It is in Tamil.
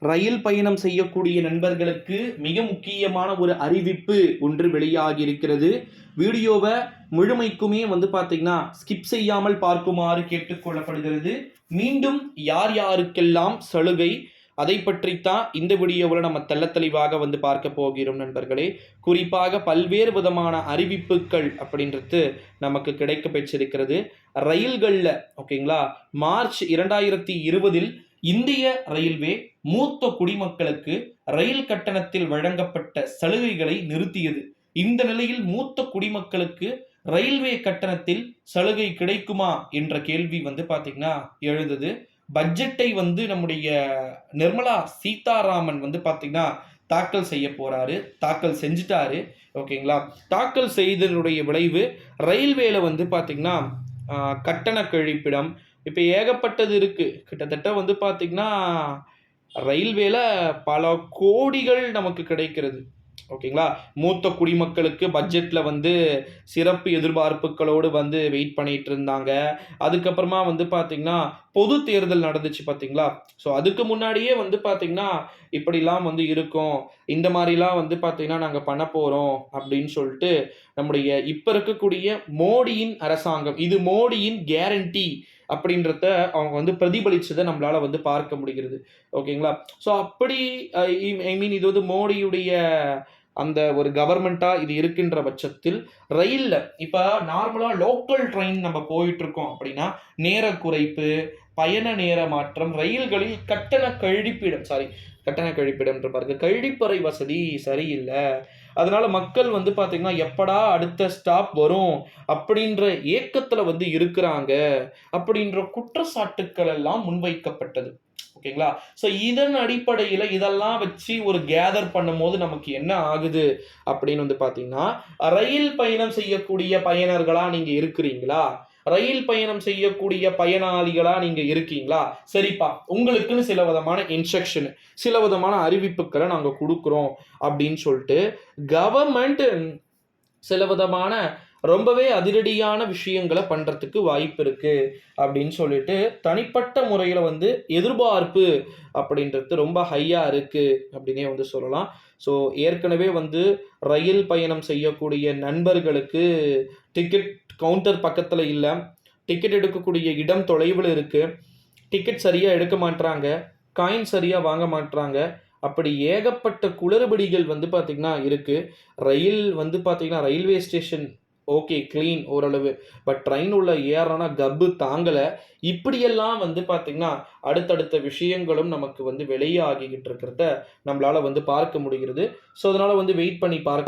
ரயில் பயணம் செய்யக்கூடிய நண்பர்களுக்கு மிக முக்கியமான ஒரு அறிவிப்பு ஒன்று வெளியாகி இருக்கிறது. வீடியோவை முழுமைக்குமே பார்த்தீங்கன்னா ஸ்கிப் செய்யாமல் பார்க்குமாறு கேட்டுக்கொள்ளப்படுகிறது. மீண்டும் யார் யாருக்கெல்லாம் சலுகை, அதை பற்றித்தான் இந்த வீடியோவில் நம்ம தெளிவாக பார்க்க போகிறோம் நண்பர்களே. குறிப்பாக பல்வேறு விதமான அறிவிப்புகள் அப்படின்றது நமக்கு கிடைக்க பெற்றிருக்கிறது ரயில்களில். ஓகேங்களா, மார்ச் 2020 இந்திய ரயில்வே மூத்த குடிமக்களுக்கு ரயில் கட்டணத்தில் வழங்கப்பட்ட சலுகைகளை நிறுத்தியது. இந்த நிலையில் மூத்த குடிமக்களுக்கு ரயில்வே கட்டணத்தில் சலுகை கிடைக்குமா என்ற கேள்வி பாத்தீங்கன்னா எழுதுது. பட்ஜெட்டை நம்முடைய நிர்மலா சீதாராமன் பாத்தீங்கன்னா தாக்கல் செய்ய போறாரு, தாக்கல் செஞ்சுட்டாரு. ஓகேங்களா, தாக்கல் செய்தனுடைய விளைவு ரயில்வேல பாத்தீங்கன்னா கட்டண கழிப்பிடம் இப்போ ஏகப்பட்டது இருக்கு. கிட்டத்தட்ட பாத்தீங்கன்னா ரயில்வேல பல கோடிகள் நமக்கு கிடைக்கிறது. ஓகேங்களா, மூத்த குடிமக்களுக்கு பட்ஜெட்ல சிறப்பு எதிர்பார்ப்புகளோடு வெயிட் பண்ணிட்டு இருந்தாங்க. அதுக்கப்புறமா பாத்தீங்கன்னா பொது தேர்தல் நடந்துச்சு பாத்தீங்களா. ஸோ அதுக்கு முன்னாடியே பாத்தீங்கன்னா இப்படிலாம் இருக்கும், இந்த மாதிரிலாம் பாத்தீங்கன்னா நாங்கள் பண்ண போறோம் அப்படின்னு சொல்லிட்டு நம்முடைய இப்ப இருக்கக்கூடிய மோடியின் அரசாங்கம், இது மோடியின் கேரண்டி அப்படின்றத அவங்க பிரதிபலிச்சதை நம்மளால பார்க்க முடிகிறது. ஓகேங்களா, ஸோ அப்படி ஐ மீன் இது மோடியுடைய அந்த ஒரு கவர்மெண்டா இது இருக்கின்ற பட்சத்தில் ரயில்ல இப்ப நார்மலா லோக்கல் ட்ரெயின் நம்ம போயிட்டு இருக்கோம் அப்படின்னா நேர குறைப்பு, பயண நேர மாற்றம், ரயில்களில் கட்டண கழிப்பிடம் பாருங்க, கழிப்பறை வசதி சரியில்லை. அதனால மக்கள் பாத்தீங்கன்னா எப்படா அடுத்த ஸ்டாப் வரும் அப்படின்ற ஏக்கத்துல இருக்கிறாங்க அப்படின்ற குற்றச்சாட்டுக்கள் எல்லாம் முன்வைக்கப்பட்டது. ஓகேங்களா, ஸோ இதன் அடிப்படையில் இதெல்லாம் வச்சு ஒரு கேதர் பண்ணும்போது நமக்கு என்ன ஆகுது அப்படின்னு பார்த்தீங்கன்னா, ரயில் பயணம் செய்யக்கூடிய பயனர்களா நீங்க இருக்கிறீங்களா, ரயில் பயணம் செய்யக்கூடிய பயனாளிகளா நீங்க இருக்கீங்களா, சரிப்பா உங்களுக்குன்னு சில விதமான இன்ஸ்ட்ரக்ஷன், சில விதமான அறிவிப்புகளை நாங்க கொடுக்குறோம் அப்படின்னு சொல்லிட்டு கவர்மெண்ட் சில விதமான ரொம்பவே அதிரடியான விஷயங்களை பண்றதுக்கு வாய்ப்பு இருக்கு அப்படின்னு சொல்லிட்டு தனிப்பட்ட முறையில் எதிர்பார்ப்பு அப்படின்றது ரொம்ப ஹையா இருக்கு அப்படின்னே சொல்லலாம். ஸோ ஏற்கனவே ரயில் பயணம் செய்யக்கூடிய நண்பர்களுக்கு டிக்கெட் கவுண்டர் பக்கத்தில் இல்லை, டிக்கெட் எடுக்கக்கூடிய இடம் தொலைவில் இருக்கு, டிக்கெட் சரியா எடுக்க மாட்டாங்க, காயின் சரியா வாங்க மாட்டாங்க, அப்படி ஏகப்பட்ட குளறுபடிகள் பார்த்தீங்கன்னா இருக்கு. ரயில் பார்த்தீங்கன்னா ரயில்வே ஸ்டேஷன் ஓகே கிளீன் ஓரளவு, பட் ட்ரெயின் உள்ள ஏறனா கப்பு தாங்கலை. இப்படியெல்லாம் பார்த்தீங்கன்னா அடுத்தடுத்த விஷயங்களும் நமக்கு வெளியாகிக்கிட்டு இருக்கிறத நம்மளால பார்க்க முடிகிறது. ஸோ அதனால வெயிட் பண்ணி பார்க்க